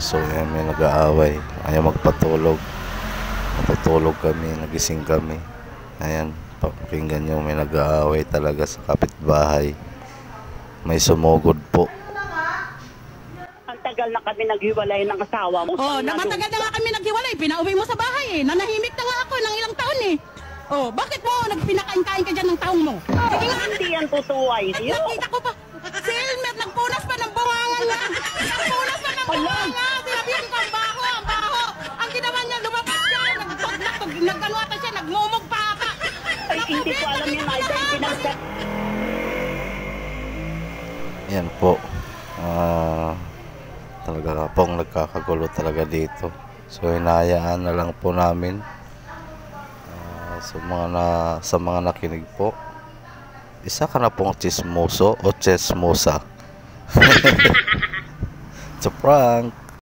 So yan, may nag-aaway, ayaw magpatulog. Matutulog kami, nagising kami. Ayan, pakinggan nyo, may nag-aaway talaga sa kapitbahay. May sumugod po. Ang tagal na kami naghiwalay ng asawa mo. Oh, matagal na nga kami naghiwalay. Pinauwi mo sa bahay eh. Nanahimik na nga ako ng ilang taon eh. Oh, bakit mo nagpinakain-kain ka dyan ng taong mo? Sige nga. Hindi yan totoo ay. Nakita ko pa. Si Elmer, nagpunas pa ng bungangan niya. Nagpunas pa ng bungangan. Sinabihan ko, ang baho, ang baho. Ang ginawa niya, lumabas siya. Nagkanuata siya, nagmumog pa ka. Ay, hindi ko alam yun ay. Pinagkat. Yan po. Talaga pong nagkakagulo talaga dito. So hinahayaan na lang po namin. Sa mga nakinig po, isa ka na pong chismoso o chismosa. It's a prank.